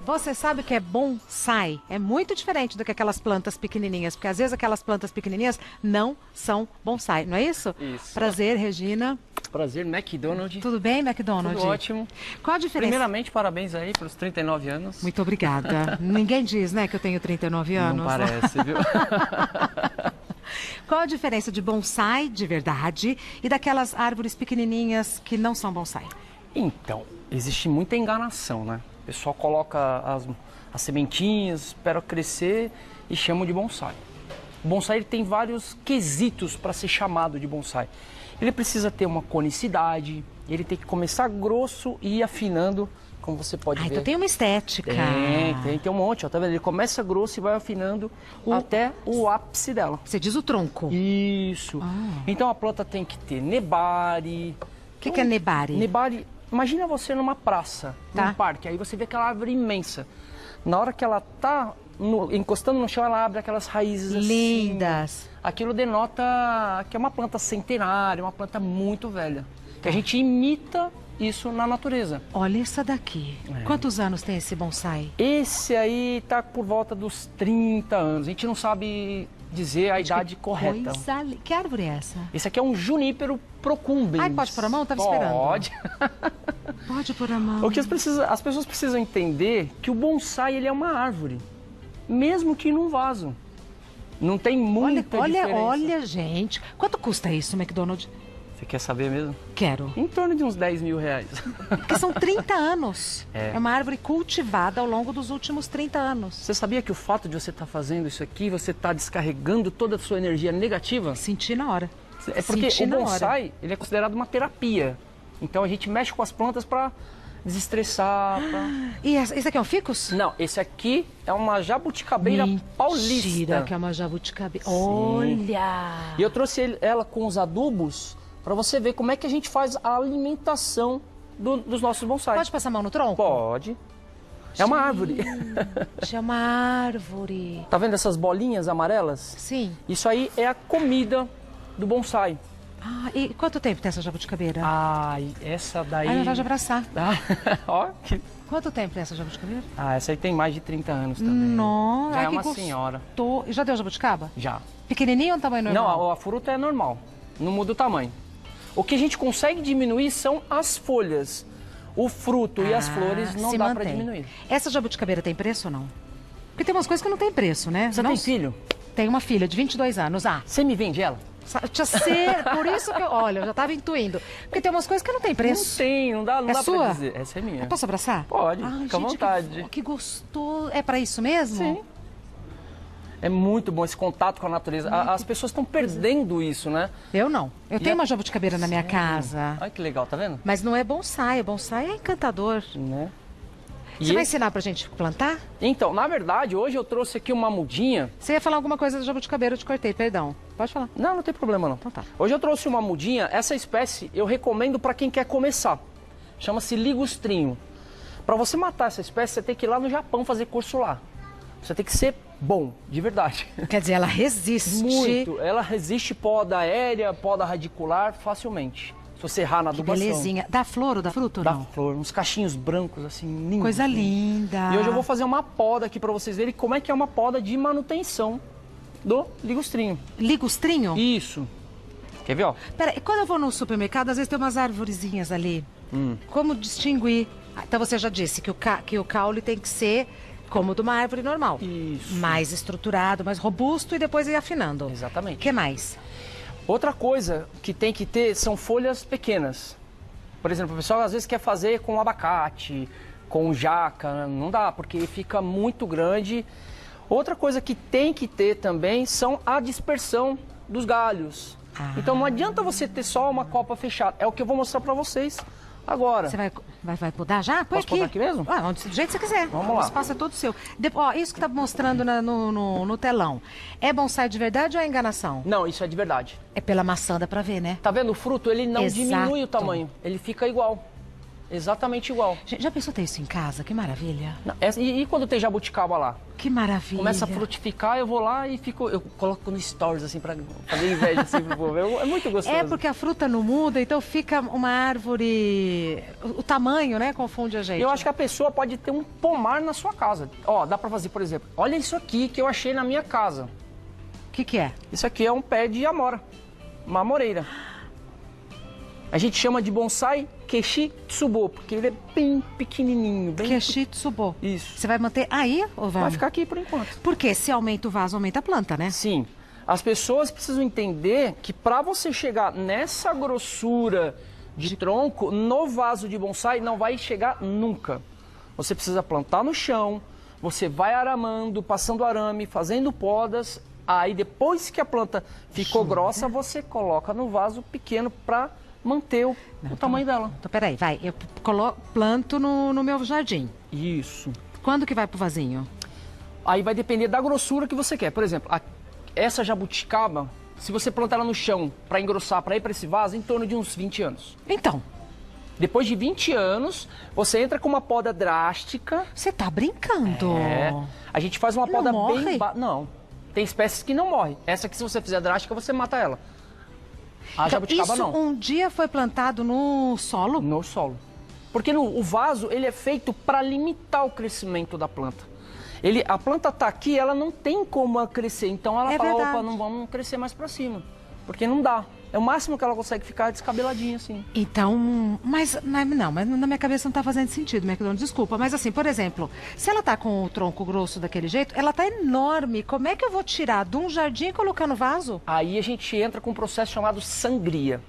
Você sabe o que é bonsai? É muito diferente do que aquelas plantas pequenininhas, porque às vezes aquelas plantas pequenininhas não são bonsai, não é isso? Isso. Prazer, Regina. Prazer, McDonald. Tudo bem, McDonald? Tudo ótimo. Qual a diferença? Primeiramente, parabéns aí pelos 39 anos. Muito obrigada. Ninguém diz, né, que eu tenho 39 anos. Não parece, viu? Qual a diferença de bonsai de verdade e daquelas árvores pequenininhas que não são bonsai? Então, existe muita enganação, né? O pessoal coloca as sementinhas, espera crescer e chamam de bonsai. O bonsai ele tem vários quesitos para ser chamado de bonsai. Ele precisa ter uma conicidade, ele tem que começar grosso e ir afinando, como você pode ver. Então tem uma estética. Tem um monte, ó, tá vendo? Ele começa grosso e vai afinando até o ápice dela. Você diz o tronco. Isso. Então a planta tem que ter nebari. O que é nebari? Nebari, imagina você numa praça, Tá. num parque, aí você vê aquela árvore imensa. Na hora que ela tá encostando no chão, ela abre aquelas raízes Lindas. assim. Aquilo denota que é uma planta centenária, uma planta muito velha. Que a gente imita isso na natureza. Olha essa daqui. Quantos anos tem esse bonsai? Esse aí tá por volta dos 30 anos. A gente não sabe dizer a idade correta. Que árvore é essa? Esse aqui é um junípero procumbens. Ai, pode pôr a mão? Tava esperando. Pode. Pode pôr a mão. O que as pessoas precisam entender que o bonsai ele é uma árvore, mesmo que num vaso. Não tem muita diferença. Olha, gente. Quanto custa isso, McDonald? Você quer saber mesmo? Quero. Em torno de uns 10 mil reais. Porque são 30 anos. É. É uma árvore cultivada ao longo dos últimos 30 anos. Você sabia que o fato de você estar fazendo isso aqui, você está descarregando toda a sua energia negativa? Senti na hora. É porque Senti o na hora. bonsai ele é considerado uma terapia. Então a gente mexe com as plantas para desestressar. E esse aqui é um ficus? Não, esse aqui é uma jabuticabeira paulista. Mentira, que é uma jabuticabeira. Olha! E eu trouxe ela com os adubos para você ver como é que a gente faz a alimentação dos nossos bonsais. Pode passar a mão no tronco? Pode. É uma árvore. É uma árvore. Tá vendo essas bolinhas amarelas? Sim. Isso aí é a comida do bonsai. Ah, e quanto tempo tem essa jabuticabeira? Ai, essa daí... Ai, vontade de abraçar. Ó, Quanto tempo tem essa jabuticabeira? essa aí tem mais de 30 anos também. Nossa, Já é que uma gostoso. senhora. Já deu jabuticaba? Já. Pequenininho ou tamanho normal? Não, a fruta é normal. Não muda o tamanho. O que a gente consegue diminuir são as folhas. O fruto e as flores não se dá para mantém. diminuir. Essa jabuticabeira tem preço ou não? Porque tem umas coisas que não tem preço, né? Você Não- tem filho? Tenho uma filha de 22 anos. Você me vende ela? Por isso que olha, eu já tava intuindo. Porque tem umas coisas que não tem preço. Não tem, não dá, não É dá sua? pra dizer. Essa é minha. Posso abraçar? Pode, Ai, fica à gente, vontade. Que gostoso. É pra isso mesmo? Sim. É muito bom esse contato com a natureza. As pessoas estão perdendo isso, né? Eu não. Eu tenho uma jabuticabeira na minha casa. Olha que legal, tá vendo? Mas não é bonsai. Bonsai é encantador. Né? Você vai ensinar pra gente plantar? Então, na verdade, hoje eu trouxe aqui uma mudinha. Você ia falar alguma coisa da jabuticabeira, eu te cortei, perdão. Pode falar. Não tem problema não. Então tá. Hoje eu trouxe uma mudinha. Essa espécie eu recomendo para quem quer começar. Chama-se ligustrinho. Para você matar essa espécie, você tem que ir lá no Japão fazer curso lá. Você tem que ser bom, de verdade. Quer dizer, ela resiste. Muito. Ela resiste poda aérea, poda radicular facilmente. Se você errar na Que adubação. belezinha. Dá flor ou dá fruto ou Da não? flor, uns cachinhos brancos assim, lindos. Coisa assim. linda. E hoje eu vou fazer uma poda aqui para vocês verem como é que é uma poda de manutenção do ligustrinho. Ligustrinho? Isso. Quer ver, ó? Peraí, quando eu vou no supermercado, às vezes tem umas arvorezinhas ali. Como distinguir? Então você já disse que o caule tem que ser como de uma árvore normal. Isso. Mais estruturado, mais robusto e depois ir afinando. Exatamente. O que mais? Outra coisa que tem que ter são folhas pequenas. Por exemplo, o pessoal às vezes quer fazer com abacate, com jaca, não dá, porque fica muito grande. Outra coisa que tem que ter também são a dispersão dos galhos. Então não adianta você ter só uma copa fechada, é o que eu vou mostrar para vocês agora. Você vai podar já? Põe Posso podar aqui mesmo? Do jeito que você quiser. Vamos lá. O espaço é todo seu. Isso que tá mostrando no telão. É bonsai de verdade ou é enganação? Não, isso é de verdade. É pela maçã, dá pra ver, né? Tá vendo? O fruto, ele não Exato. diminui o tamanho, ele fica igual. exatamente igual. Gente, já pensou ter isso em casa? Que maravilha. E quando tem jabuticaba lá? Que maravilha. Começa a frutificar, eu vou lá e eu coloco no stories, assim, pra fazer inveja, assim, pro povo. É muito gostoso. É porque a fruta não muda, então fica uma árvore... O tamanho, né, confunde a gente. Eu acho que a pessoa pode ter um pomar na sua casa. Ó, dá pra fazer, por exemplo, olha isso aqui que eu achei na minha casa. O que é? Isso aqui é um pé de amora, uma amoreira. A gente chama de bonsai Keshi Tsubo, porque ele é bem pequenininho. Bem Keshi Tsubo. Isso. Você vai manter aí ou vai? Vai ficar aqui por enquanto. Porque se aumenta o vaso, aumenta a planta, né? Sim. As pessoas precisam entender que para você chegar nessa grossura de tronco, no vaso de bonsai não vai chegar nunca. Você precisa plantar no chão, você vai aramando, passando arame, fazendo podas. Aí depois que a planta ficou grossa, você coloca no vaso pequeno para manter o tamanho dela. Então, peraí, vai. Eu planto no meu jardim. Isso. Quando que vai pro vasinho? Aí vai depender da grossura que você quer. Por exemplo, essa jabuticaba, se você plantar ela no chão para engrossar, para ir para esse vaso, em torno de uns 20 anos. Então. Depois de 20 anos, você entra com uma poda drástica. Você tá brincando? A gente faz uma poda morre? bem... Não. Tem espécies que não morrem. Essa aqui, se você fizer drástica, você mata ela. A jabuticaba isso não. Um dia foi plantado no solo? No solo. Porque o vaso, ele é feito para limitar o crescimento da planta. A planta tá aqui, ela não tem como crescer. Então ela fala, verdade. opa, não vamos crescer mais para cima. Porque não dá. É o máximo que ela consegue ficar descabeladinha assim. Então, mas na minha cabeça não tá fazendo sentido, McDonald, desculpa. Mas assim, por exemplo, se ela tá com o tronco grosso daquele jeito, ela tá enorme. Como é que eu vou tirar de um jardim e colocar no vaso? Aí a gente entra com um processo chamado sangria.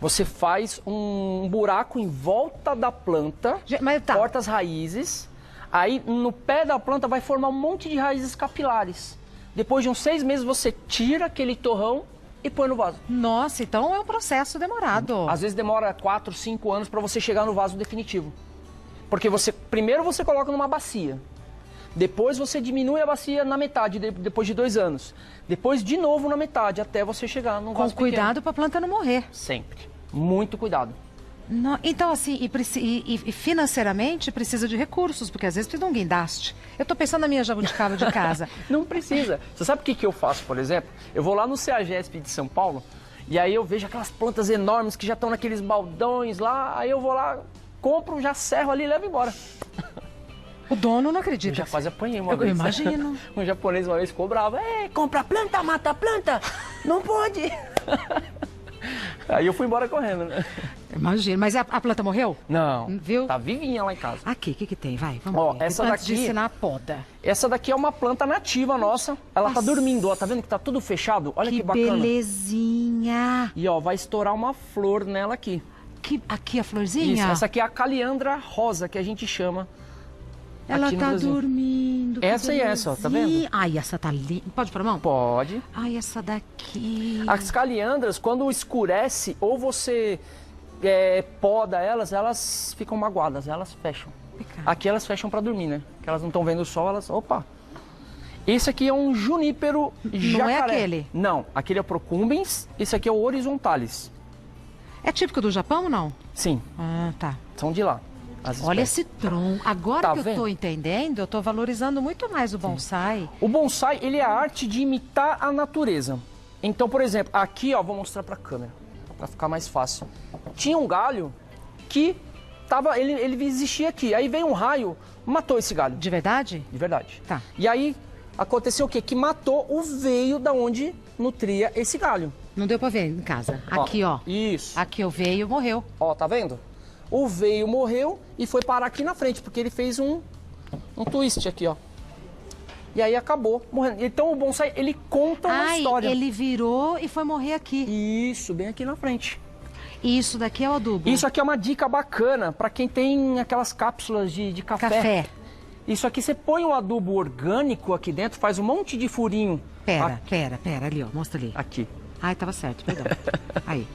Você faz um buraco em volta da planta, Mas tá. corta as raízes, aí no pé da planta vai formar um monte de raízes capilares. Depois de uns 6 meses você tira aquele torrão e põe no vaso. Nossa, então é um processo demorado. Às vezes demora 4, 5 anos para você chegar no vaso definitivo. Porque primeiro você coloca numa bacia. Depois você diminui a bacia na metade, depois de 2 anos. Depois de novo na metade, até você chegar num vaso Com cuidado para a planta não morrer. Sempre. Muito cuidado. Então, assim, e financeiramente precisa de recursos, porque às vezes precisa de um guindaste. Eu tô pensando na minha jabuticaba de casa. Não precisa. Você sabe o que eu faço, por exemplo? Eu vou lá no CEAGESP de São Paulo e aí eu vejo aquelas plantas enormes que já estão naqueles baldões lá. Aí eu vou lá, compro, já serro ali e levo embora. O dono não acredita. Eu já quase apanhei uma vez. Eu imagino. Um japonês uma vez ficou bravo. Compra a planta, mata a planta. Não pode. Aí eu fui embora correndo, né? Imagina. Mas a planta morreu? Não. Viu? Tá vivinha lá em casa. Aqui, o que tem? Vai, vamos ver. Essa Antes daqui... de ensinar a poda. Essa daqui é uma planta nativa nossa. Ela tá dormindo, ó. Tá vendo que tá tudo fechado? Olha que bacana. Belezinha. E ó, vai estourar uma flor nela aqui. Aqui a florzinha? Isso, essa aqui é a caliandra rosa, que a gente chama. Ela aqui no tá Brasil. dormindo. Essa e essa, ó, tá vendo? Ai, essa tá linda. Pode pôr a mão? Pode. Ai, essa daqui. As caliandras, quando escurece ou você poda elas ficam magoadas, elas fecham. Pecado. Aqui elas fecham para dormir, né? Porque elas não estão vendo o sol, elas... Opa! Esse aqui é um junípero jacaré. Não é aquele? Não, aquele é o procumbens, esse aqui é o horizontalis. É típico do Japão ou não? Sim, Ah, tá. são de lá. Olha esse tronco. Agora Tá que eu tô vendo? entendendo, eu tô valorizando muito mais o bonsai. O bonsai, ele é a arte de imitar a natureza. Então, por exemplo, aqui, ó, vou mostrar pra câmera, pra ficar mais fácil. Tinha um galho que ele existia aqui. Aí veio um raio, matou esse galho. De verdade? De verdade. Tá. E aí, aconteceu o quê? Que matou o veio da onde nutria esse galho. Não deu pra ver em casa. Aqui, ó. Isso. Aqui o veio, morreu. Ó, tá vendo? O veio morreu e foi parar aqui na frente, porque ele fez um twist aqui, ó. E aí acabou morrendo. Então o bonsai, ele conta uma história. Ele virou e foi morrer aqui. Isso, bem aqui na frente. E isso daqui é o adubo. Isso aqui é uma dica bacana para quem tem aquelas cápsulas de café. Café. Isso aqui você põe o adubo orgânico aqui dentro, faz um monte de furinho. Pera, ali, ó. Mostra ali. Aqui. Ai, tava certo, perdão. Aí.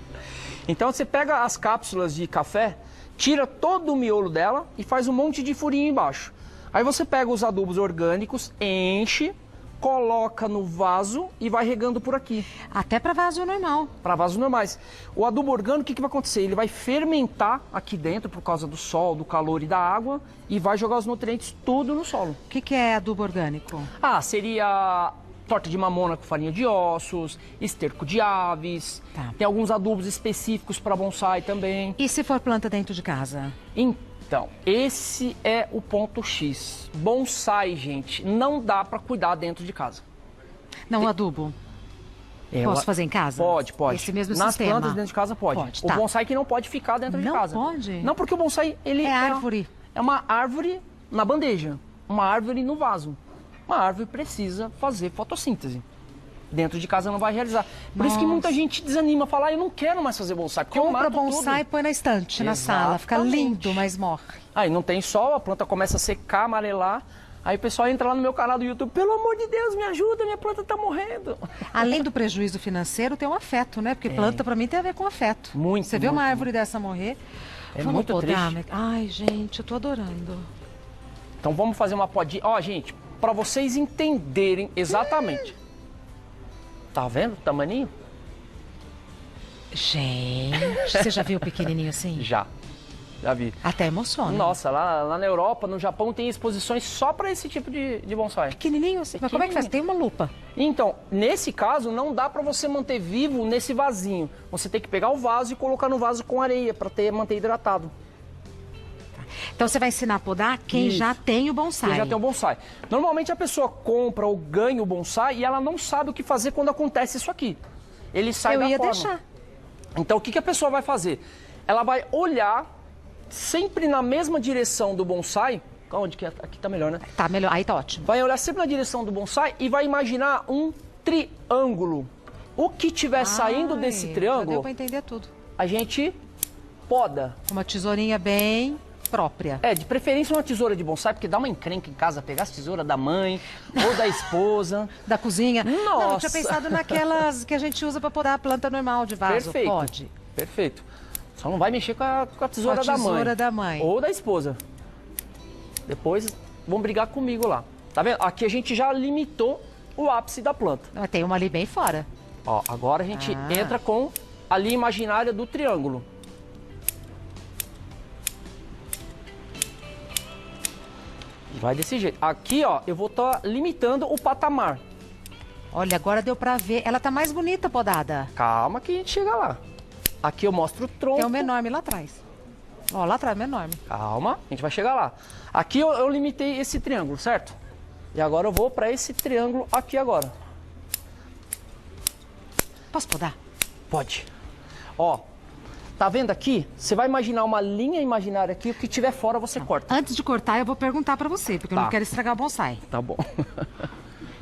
Então você pega as cápsulas de café, tira todo o miolo dela e faz um monte de furinho embaixo. Aí você pega os adubos orgânicos, enche, coloca no vaso e vai regando por aqui. Até para vaso normal. Para vasos normais. O adubo orgânico, o que vai acontecer? Ele vai fermentar aqui dentro por causa do sol, do calor e da água e vai jogar os nutrientes tudo no solo. O que é adubo orgânico? Ah, seria torta de mamona com farinha de ossos, esterco de aves. Tá. Tem alguns adubos específicos para bonsai também. E se for planta dentro de casa? Então, esse é o ponto X. Bonsai, gente, não dá para cuidar dentro de casa. Não, adubo. Posso fazer em casa? Pode. Esse mesmo Nas sistema? plantas dentro de casa pode. O tá. bonsai que não pode ficar dentro de Não casa. pode? Não, porque o bonsai, ele É árvore. É uma árvore na bandeja, uma árvore no vaso. Uma árvore precisa fazer fotossíntese. Dentro de casa não vai realizar. Por isso que muita gente desanima, fala, eu não quero mais fazer bonsai, porque eu Compra mato bonsai e tudo. põe na estante, na sala. Fica Exatamente. lindo, mas morre. Aí não tem sol, a planta começa a secar, amarelar. Aí o pessoal entra lá no meu canal do YouTube, pelo amor de Deus, me ajuda, minha planta tá morrendo. Além do prejuízo financeiro, tem um afeto, né? Porque planta, pra mim, tem a ver com afeto. Muito, Você vê uma muito, árvore dessa morrer... É Vamos muito podar, triste. Ai, gente, eu tô adorando. Então vamos fazer uma podinha. Ó, gente, para vocês entenderem exatamente. Tá vendo o tamaninho? Gente, você já viu pequenininho assim? Já vi. Até emociona. Nossa, lá na Europa, no Japão, tem exposições só para esse tipo de bonsai. Pequenininho assim. Mas como é que faz? Tem uma lupa. Então, nesse caso, não dá para você manter vivo nesse vasinho. Você tem que pegar o vaso e colocar no vaso com areia para manter hidratado. Então você vai ensinar a podar quem Isso. já tem o bonsai. Quem já tem o bonsai. Normalmente a pessoa compra ou ganha o bonsai e ela não sabe o que fazer quando acontece isso aqui. Ele sai da Eu ia forma. deixar. Então, o que a pessoa vai fazer? Ela vai olhar sempre na mesma direção do bonsai. Onde que é? Aqui tá melhor, né? Tá melhor. Aí tá ótimo. Vai olhar sempre na direção do bonsai e vai imaginar um triângulo. O que tiver saindo desse Já triângulo, deu pra entender tudo. a gente poda. Uma tesourinha bem própria. É, de preferência uma tesoura de bonsai, porque dá uma encrenca em casa pegar as tesouras da mãe ou da esposa. Da cozinha. Nossa. Não, eu tinha pensado naquelas que a gente usa pra podar a planta normal de vaso. Perfeito. Pode. Perfeito. Só não vai mexer com a tesoura, Com a tesoura da mãe. Ou da esposa. Depois vão brigar comigo lá. Tá vendo? Aqui a gente já limitou o ápice da planta. Mas tem uma ali bem fora. Ó, agora a gente Ah. entra com a linha imaginária do triângulo. E vai desse jeito. Aqui, ó, eu vou estar limitando o patamar. Olha, agora deu pra ver. Ela tá mais bonita podada. Calma que a gente chega lá. Aqui eu mostro o tronco. Tem uma enorme lá atrás. Ó, lá atrás, uma enorme. Calma, a gente vai chegar lá. Aqui eu limitei esse triângulo, certo? E agora eu vou para esse triângulo aqui agora. Posso podar? Pode. Ó, tá vendo aqui? Você vai imaginar uma linha imaginária aqui, o que tiver fora você corta. Antes de cortar, eu vou perguntar pra você, porque eu Tá. não quero estragar o bonsai. Tá bom.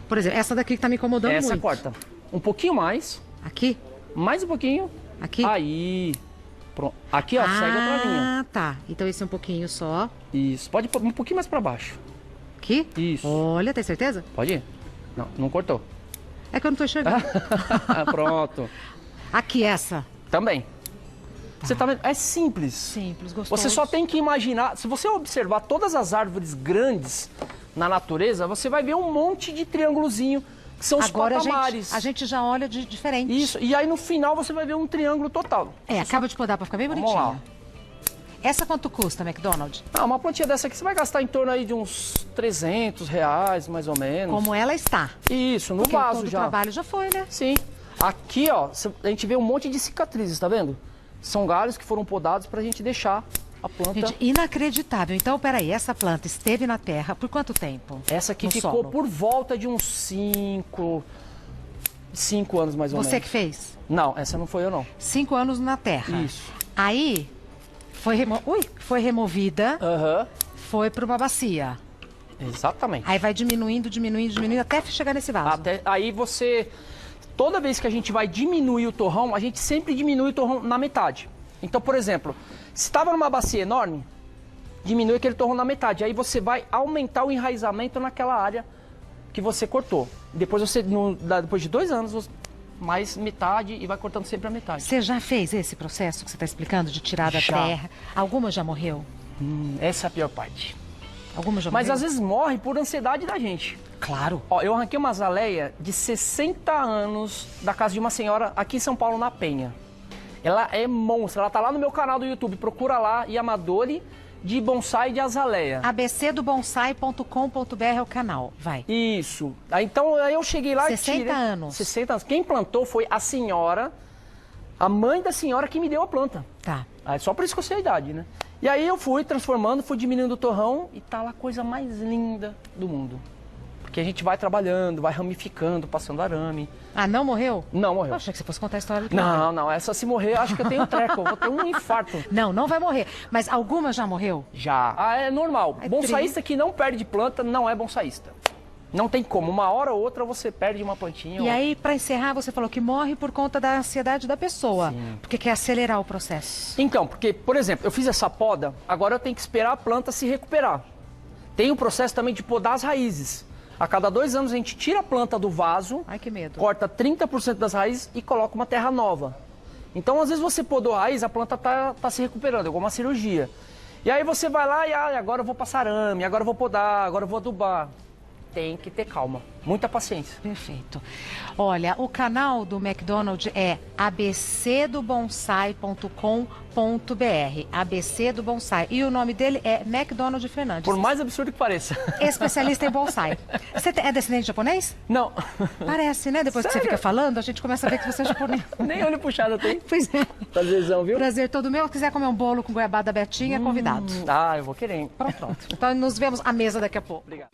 Por exemplo, essa daqui que tá me incomodando Essa muito. corta. Um pouquinho mais, Aqui? mais um pouquinho. Aqui? Aí. Pronto. Aqui, ó, segue a outra linha. Ah, tá. Então esse é um pouquinho só. Isso. Pode pôr um pouquinho mais para baixo. Aqui? Isso. Olha, tem certeza? Pode ir? Não, não cortou. É que eu não tô enxergando. Pronto. Aqui, essa. Também. Você tá vendo? É simples. Simples, gostoso. Você só tem que imaginar, se você observar todas as árvores grandes na natureza, você vai ver um monte de triângulozinho, que são os Agora patamares. a gente já olha de diferente. Isso, e aí no final você vai ver um triângulo total. É, acaba de podar pra ficar bem Vamos bonitinha. lá. Essa quanto custa, McDonald? Ah, uma plantinha dessa aqui você vai gastar em torno aí de uns R$ 300, mais ou menos. Como ela está. Isso, no Porque vaso todo o já. trabalho já foi, né? Sim. Aqui, ó, a gente vê um monte de cicatrizes, tá vendo? São galhos que foram podados pra gente deixar a planta. Gente, inacreditável. Então, peraí, essa planta esteve na terra por quanto tempo? Essa aqui no ficou solo? por volta de uns 5 anos mais ou Você menos. que fez? Não, essa não foi eu não. 5 anos na terra. Isso. Aí, foi removida, Aham. foi para uma bacia. Exatamente. Aí vai diminuindo, diminuindo, diminuindo, até chegar nesse vaso. Até aí você, toda vez que a gente vai diminuir o torrão, a gente sempre diminui o torrão na metade. Então, por exemplo, se estava numa bacia enorme, diminui aquele torrão na metade. Aí você vai aumentar o enraizamento naquela área que você cortou. Depois você, depois de 2 anos, mais metade e vai cortando sempre a metade. Você já fez esse processo que você está explicando de tirar da Já. terra? Alguma já morreu? Essa é a pior parte. Alguma já Mas morreu? às vezes morre por ansiedade da gente. Claro. Ó, eu arranquei uma azaleia de 60 anos da casa de uma senhora aqui em São Paulo, na Penha. Ela é monstra, ela tá lá no meu canal do YouTube, procura lá, Yamadori de bonsai de azaleia. abcdobonsai.com.br é o canal, vai. Isso. Então aí eu cheguei lá 60 e tirei... anos. 60 anos. Quem plantou foi a senhora, a mãe da senhora que me deu a planta. Tá. Aí, só por isso que eu sei a idade, né? E aí eu fui transformando, fui diminuindo o torrão e tá lá a coisa mais linda do mundo. Porque a gente vai trabalhando, vai ramificando, passando arame. Ah, não morreu? Não morreu. Eu achei que você fosse contar a história do Não, essa se morrer, acho que eu tenho um treco, eu vou ter um infarto. Não, não vai morrer. Mas alguma já morreu? Já. Ah, é normal. É Bonsaísta que não perde planta não é bonsaísta. Não tem como. Uma hora ou outra você perde uma plantinha. E aí, para encerrar, você falou que morre por conta da ansiedade da pessoa. Sim. Porque quer acelerar o processo. Então, porque, por exemplo, eu fiz essa poda, agora eu tenho que esperar a planta se recuperar. Tem o processo também de podar as raízes. A cada 2 anos a gente tira a planta do vaso, Ai, que medo. corta 30% das raízes e coloca uma terra nova. Então, às vezes você podou a raiz, a planta tá se recuperando, é igual uma cirurgia. E aí você vai lá e agora eu vou passar arame, agora eu vou podar, agora eu vou adubar. Tem que ter calma, muita paciência. Perfeito. Olha, o canal do McDonald é abcdobonsai.com.br. ABC do Bonsai. E o nome dele é McDonald Fernandes. Por mais absurdo que pareça. Especialista em bonsai. Você é descendente japonês? Não. Parece, né? Depois que você Sério? fica falando, a gente começa a ver que você é japonês. Nem olho puxado eu tenho. Pois é. Prazerzão, viu? Prazer todo meu. Se quiser comer um bolo com goiabada Betinha, é convidado. Ah, eu vou querer, hein? Pronto. Então nos vemos à mesa daqui a pouco. Obrigado.